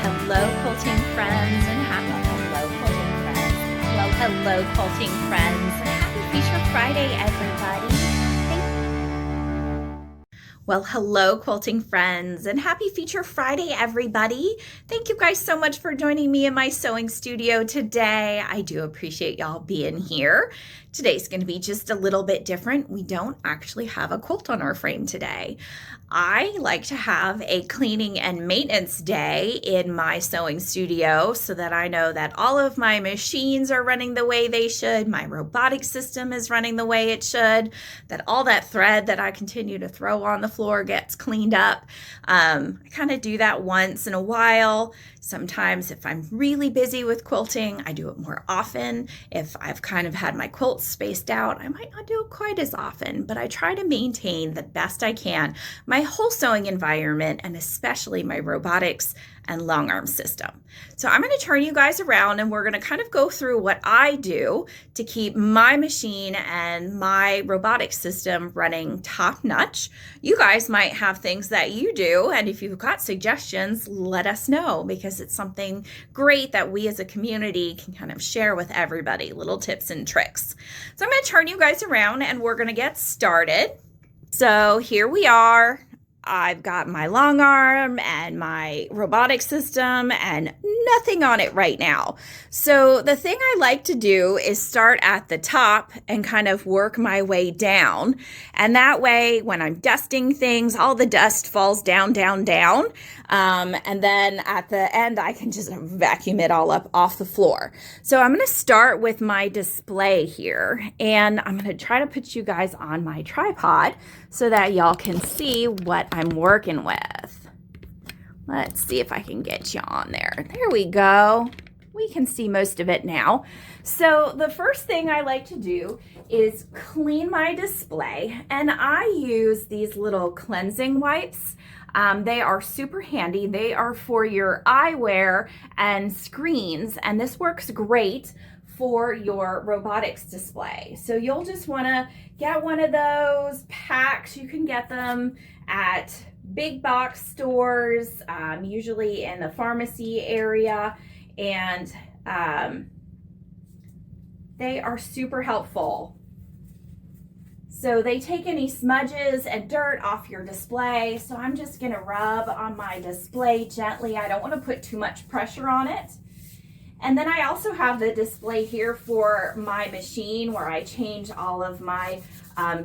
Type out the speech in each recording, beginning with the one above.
Hello, quilting friends, and hello, quilting friends, and happy Feature Friday, everybody. Well, hello, quilting friends, and happy Feature Friday, everybody. Thank you guys so much for joining me in my sewing studio today. I do appreciate y'all being here. Today's going to be just a little bit different. We don't actually have a quilt on our frame today. I like to have a cleaning and maintenance day in my sewing studio so that I know that all of my machines are running the way they should, my robotic system is running the way it should, that all that thread that I continue to throw on the floor gets cleaned up. I kind of do that once in a while. Sometimes if I'm really busy with quilting, I do it more often. If I've kind of had my quilts spaced out, I might not do it quite as often, but I try to maintain the best I can my whole sewing environment and especially my robotics and long arm system. So I'm going to turn you guys around and we're going to kind of go through what I do to keep my machine and my robotic system running top notch. You guys might have things that you do, and if you've got suggestions, let us know, because it's something great that we as a community can kind of share with everybody, little tips and tricks. So I'm going to turn you guys around and we're going to get started. So here we are. I've got my long arm and my robotic system and nothing on it right now. So the thing I like to do is start at the top and kind of work my way down. And that way, when I'm dusting things, all the dust falls down, down, down. And then at the end, I can just vacuum it all up off the floor. So I'm going to start with my display here, and I'm going to try to put you guys on my tripod so that y'all can see what I'm working with. Let's see if I can get you on there. There we go. We can see most of it now. So the first thing I like to do is clean my display, and I use these little cleansing wipes. They are super handy. They are for your eyewear and screens, and this works great for your robotics display. So you'll just want to get one of those packs. You can get them at big box stores, usually in the pharmacy area, and they are super helpful. So they take any smudges and dirt off your display. So I'm just going to rub on my display gently. I don't want to put too much pressure on it. And then I also have the display here for my machine where I change all of my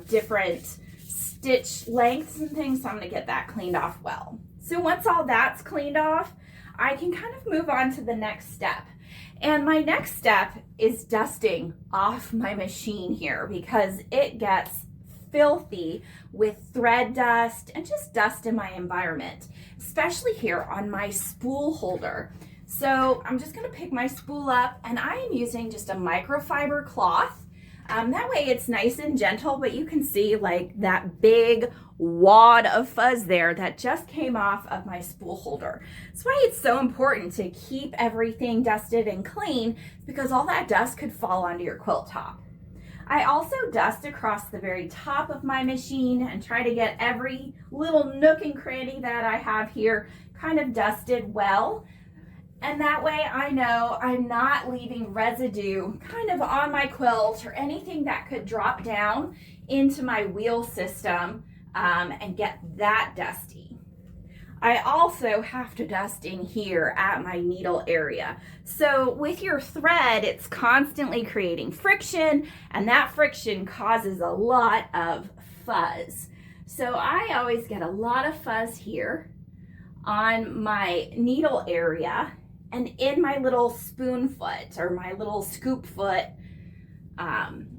different stitch lengths and things. So I'm going to get that cleaned off well. So once all that's cleaned off, I can kind of move on to the next step. And my next step is dusting off my machine here because it gets filthy with thread dust and just dust in my environment, especially here on my spool holder. So I'm just going to pick my spool up, and I am using just a microfiber cloth. That way it's nice and gentle, but you can see like that big wad of fuzz there that just came off of my spool holder. That's why it's so important to keep everything dusted and clean, because all that dust could fall onto your quilt top. I also dust across the very top of my machine and try to get every little nook and cranny that I have here kind of dusted well. And that way I know I'm not leaving residue kind of on my quilt or anything that could drop down into my wheel system and get that dusty. I also have to dust in here at my needle area. So with your thread, it's constantly creating friction, and that friction causes a lot of fuzz. So I always get a lot of fuzz here on my needle area and in my little spoon foot or my little scoop foot.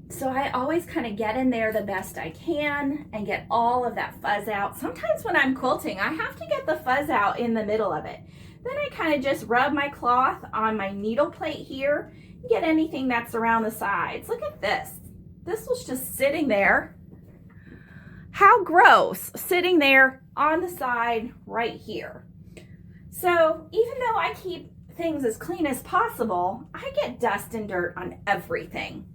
So I always kind of get in there the best I can and get all of that fuzz out. Sometimes when I'm quilting, I have to get the fuzz out in the middle of it. Then I kind of just rub my cloth on my needle plate here and get anything that's around the sides. Look at this. This was just sitting there. How gross, sitting there on the side right here. So even though I keep things as clean as possible, I get dust and dirt on everything.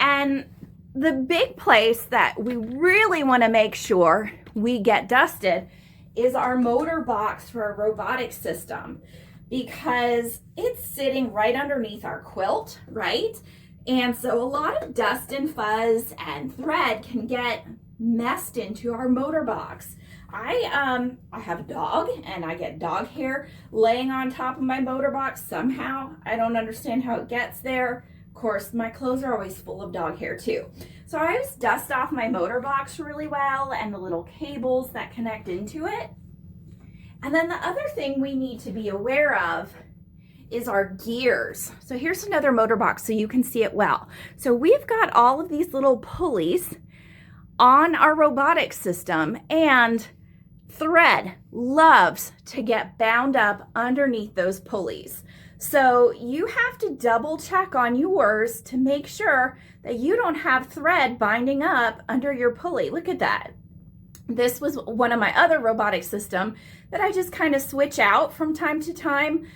And the big place that we really want to make sure we get dusted is our motor box for our robotic system. because it's sitting right underneath our quilt, right? And so a lot of dust and fuzz and thread can get messed into our motor box. I have a dog and I get dog hair laying on top of my motor box somehow. I don't understand how it gets there. Of course, my clothes are always full of dog hair too. So I always dust off my motor box really well and the little cables that connect into it. And then the other thing we need to be aware of is our gears. So here's another motor box so you can see it well. So we've got all of these little pulleys on our robotic system, and thread loves to get bound up underneath those pulleys. So you have to double check on yours to make sure that you don't have thread binding up under your pulley. Look at that. This was one of my other robotic system that I just kind of switch out from time to time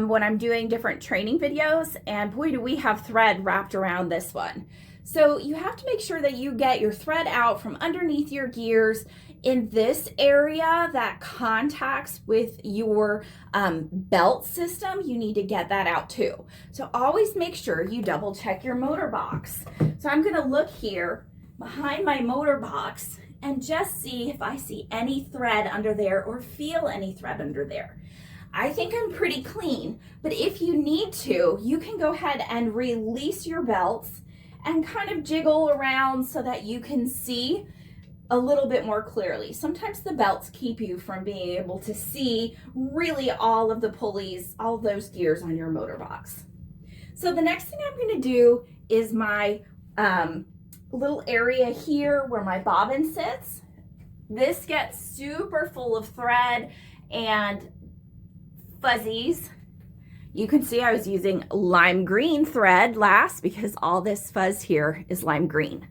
when I'm doing different training videos, and boy, do we have thread wrapped around this one. So you have to make sure that you get your thread out from underneath your gears in this area that contacts with your belt system. You need to get that out too. So always make sure you double check your motor box. So I'm gonna look here behind my motor box and just see if I see any thread under there or feel any thread under there. I think I'm pretty clean, but if you need to, you can go ahead and release your belts and kind of jiggle around so that you can see a little bit more clearly. Sometimes the belts keep you from being able to see really all of the pulleys, all of those gears on your motor box. So the next thing I'm going to do is my little area here where my bobbin sits. This gets super full of thread and fuzzies. You can see I was using lime green thread last because all this fuzz here is lime green.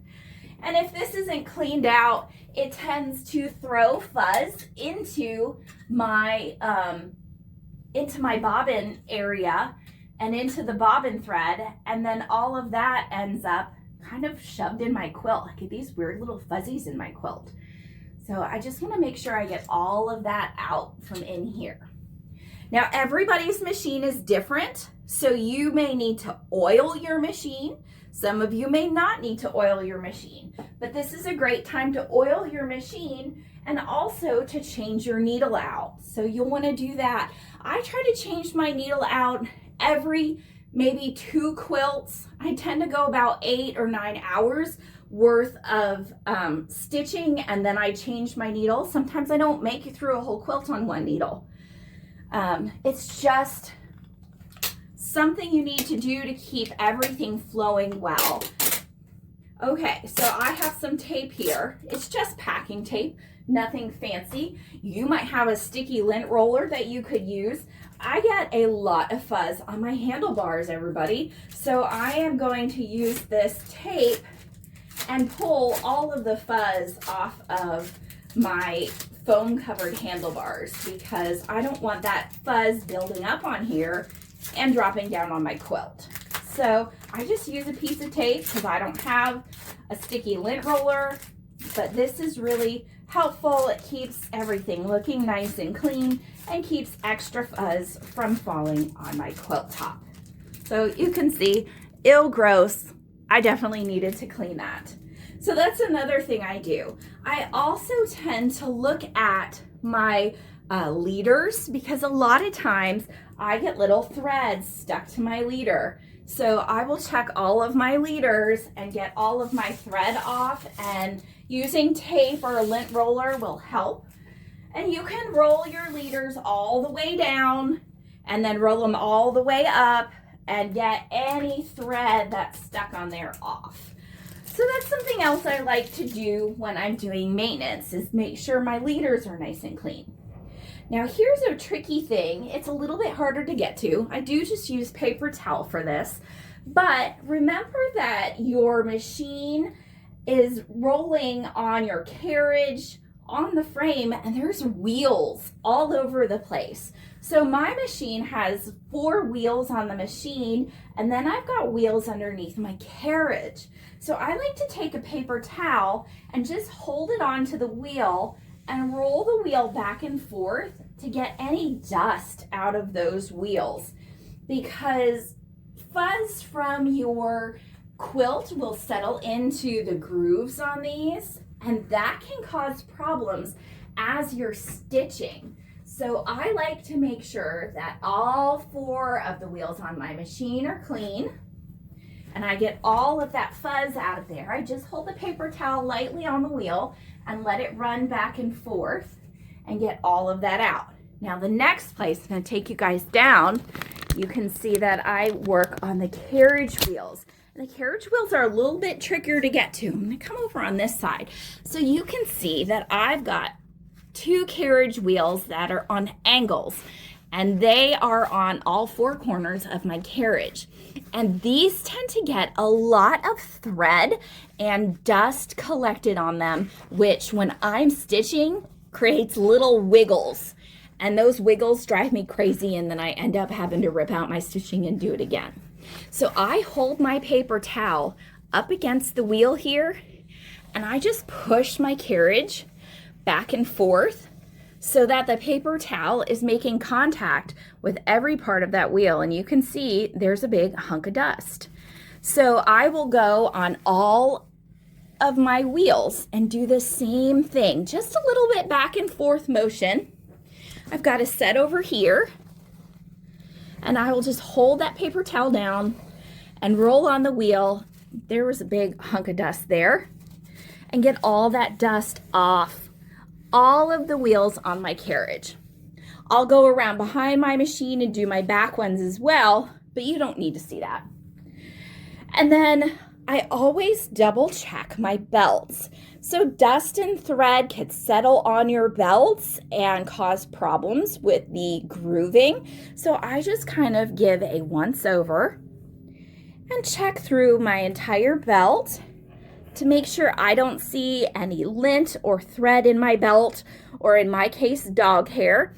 And if this isn't cleaned out, it tends to throw fuzz into my bobbin area and into the bobbin thread, and then all of that ends up kind of shoved in my quilt. I get these weird little fuzzies in my quilt. So I just want to make sure I get all of that out from in here. Now, everybody's machine is different, so you may need to oil your machine. Some of you may not need to oil your machine, but this is a great time to oil your machine and also to change your needle out. So you'll want to do that. I try to change my needle out every maybe 2 quilts. I tend to go about 8 or 9 hours worth of stitching, and then I change my needle. Sometimes I don't make it through a whole quilt on one needle. It's just something you need to do to keep everything flowing well. Okay, so I have some tape here. It's just packing tape, nothing fancy. You might have a sticky lint roller that you could use. I get a lot of fuzz on my handlebars, everybody. So I am going to use this tape and pull all of the fuzz off of my foam covered handlebars because I don't want that fuzz building up on here and dropping down on my quilt. So I just use a piece of tape because I don't have a sticky lint roller, but this is really helpful. It keeps everything looking nice and clean and keeps extra fuzz from falling on my quilt top. So you can see, ill gross. I definitely needed to clean that. So that's another thing I do. I also tend to look at my leaders because a lot of times I get little threads stuck to my leader. So I will check all of my leaders and get all of my thread off, and using tape or a lint roller will help. And you can roll your leaders all the way down and then roll them all the way up and get any thread that's stuck on there off. So that's something else I like to do when I'm doing maintenance, is make sure my leaders are nice and clean. Now here's a tricky thing. It's a little bit harder to get to. I do just use paper towel for this, but remember that your machine is rolling on your carriage, on the frame, and there's wheels all over the place. So my machine has 4 wheels on the machine, and then I've got wheels underneath my carriage. So I like to take a paper towel and just hold it onto the wheel and roll the wheel back and forth to get any dust out of those wheels, because fuzz from your quilt will settle into the grooves on these, and that can cause problems as you're stitching. So I like to make sure that all 4 of the wheels on my machine are clean, and I get all of that fuzz out of there. I just hold the paper towel lightly on the wheel and let it run back and forth and get all of that out. Now the next place, I'm going to take you guys down. You can see that I work on the carriage wheels. And the carriage wheels are a little bit trickier to get to. I'm going to come over on this side. So you can see that I've got 2 carriage wheels that are on angles, and they are on all 4 corners of my carriage. And these tend to get a lot of thread and dust collected on them, which when I'm stitching creates little wiggles. And those wiggles drive me crazy, and then I end up having to rip out my stitching and do it again. So I hold my paper towel up against the wheel here, and I just push my carriage back and forth so that the paper towel is making contact with every part of that wheel. And you can see there's a big hunk of dust. So I will go on all of my wheels and do the same thing, just a little bit back and forth motion. I've got a set over here, and I will just hold that paper towel down and roll on the wheel. There was a big hunk of dust there, and get all that dust off all of the wheels on my carriage. I'll go around behind my machine and do my back ones as well, but you don't need to see that. And then I always double check my belts. So dust and thread could settle on your belts and cause problems with the grooving. So I just kind of give a once over and check through my entire belt to make sure I don't see any lint or thread in my belt, or in my case, dog hair,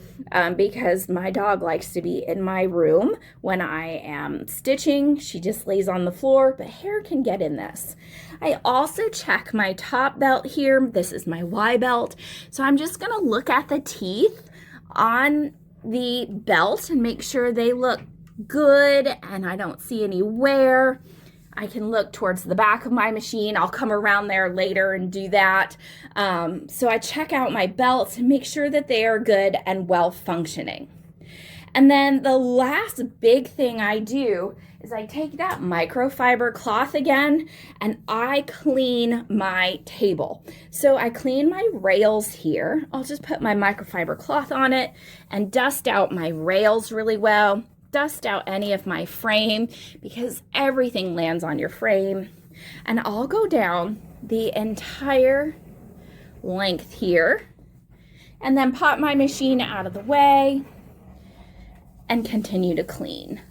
because my dog likes to be in my room when I am stitching. She just lays on the floor, but hair can get in this. I also check my top belt here. This is my Y belt. So I'm just gonna look at the teeth on the belt and make sure they look good and I don't see any wear. I can look towards the back of my machine. I'll come around there later and do that. So I check out my belts and make sure that they are good and well functioning. And then the last big thing I do is I take that microfiber cloth again and I clean my table. So I clean my rails here. I'll just put my microfiber cloth on it and dust out my rails really well. Dust out any of my frame, because everything lands on your frame. And I'll go down the entire length here and then pop my machine out of the way and continue to clean.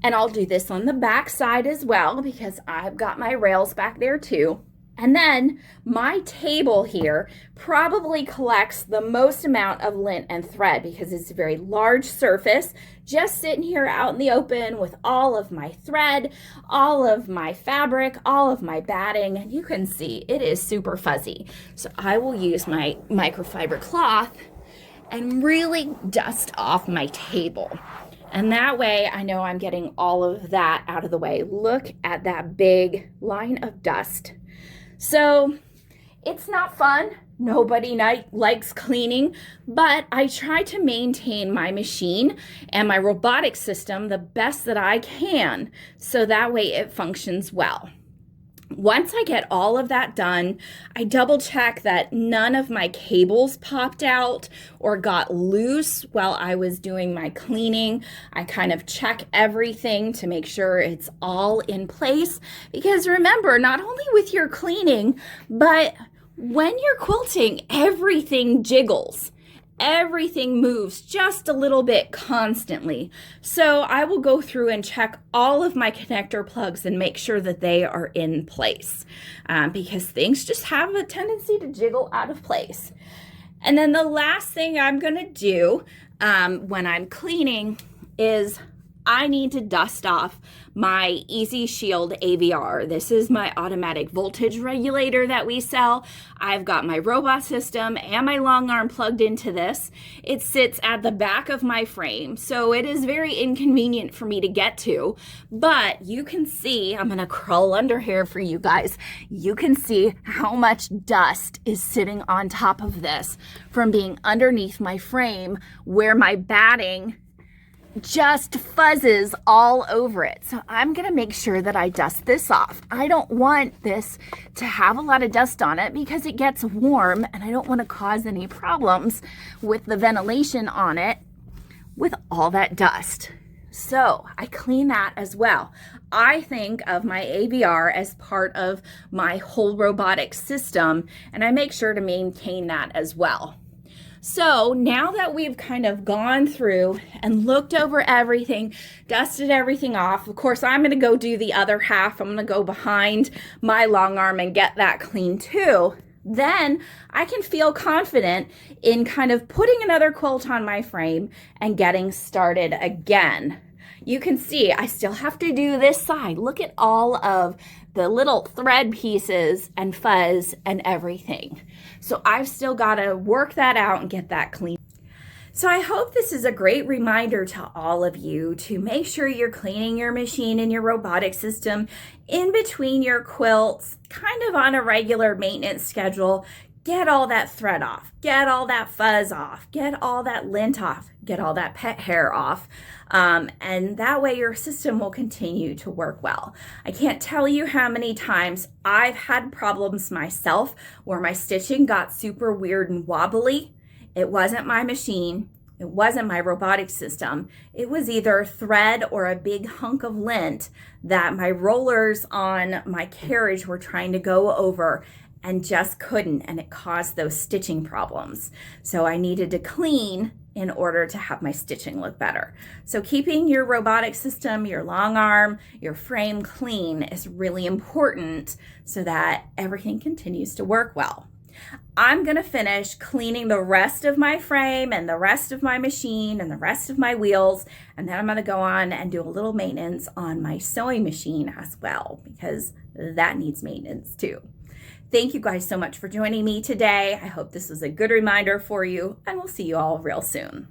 And I'll do this on the back side as well, because I've got my rails back there too. And then my table here probably collects the most amount of lint and thread, because it's a very large surface, just sitting here out in the open with all of my thread, all of my fabric, all of my batting, and you can see it is super fuzzy. So I will use my microfiber cloth and really dust off my table. And that way I know I'm getting all of that out of the way. Look at that big line of dust. So it's not fun. Nobody likes cleaning, but I try to maintain my machine and my robotic system the best that I can, so that way it functions well. Once I get all of that done, I double check that none of my cables popped out or got loose while I was doing my cleaning. I kind of check everything to make sure it's all in place, because remember, not only with your cleaning, but when you're quilting, everything jiggles. Everything moves just a little bit constantly. So I will go through and check all of my connector plugs and make sure that they are in place, because things just have a tendency to jiggle out of place. And then the last thing I'm going to do when I'm cleaning is I need to dust off my Easy Shield AVR. This is my automatic voltage regulator that we sell. I've got my robot system and my long arm plugged into this. It sits at the back of my frame, so it is very inconvenient for me to get to, but you can see, I'm gonna crawl under here for you guys. You can see how much dust is sitting on top of this from being underneath my frame where my batting just fuzzes all over it. So I'm gonna make sure that I dust this off. I don't want this to have a lot of dust on it because it gets warm and I don't want to cause any problems with the ventilation on it with all that dust. So I clean that as well. I think of my AVR as part of my whole robotic system, and I make sure to maintain that as well. So now that we've kind of gone through and looked over everything, dusted everything off, of course, I'm going to go do the other half. I'm going to go behind my long arm and get that clean too. Then I can feel confident in kind of putting another quilt on my frame and getting started again. You can see I still have to do this side. Look at all of the little thread pieces and fuzz and everything. So I've still got to work that out and get that clean. So I hope this is a great reminder to all of you to make sure you're cleaning your machine and your robotic system in between your quilts, kind of on a regular maintenance schedule. Get all that thread off, get all that fuzz off, get all that lint off, get all that pet hair off, and that way your system will continue to work well. I can't tell you how many times I've had problems myself where my stitching got super weird and wobbly. It wasn't my machine, it wasn't my robotic system. It was either thread or a big hunk of lint that my rollers on my carriage were trying to go over and just couldn't, and it caused those stitching problems. So I needed to clean in order to have my stitching look better. So keeping your robotic system, your long arm, your frame clean is really important so that everything continues to work well. I'm gonna finish cleaning the rest of my frame and the rest of my machine and the rest of my wheels, and then I'm gonna go on and do a little maintenance on my sewing machine as well, because that needs maintenance too. Thank you guys so much for joining me today. I hope this was a good reminder for you, and we'll see you all real soon.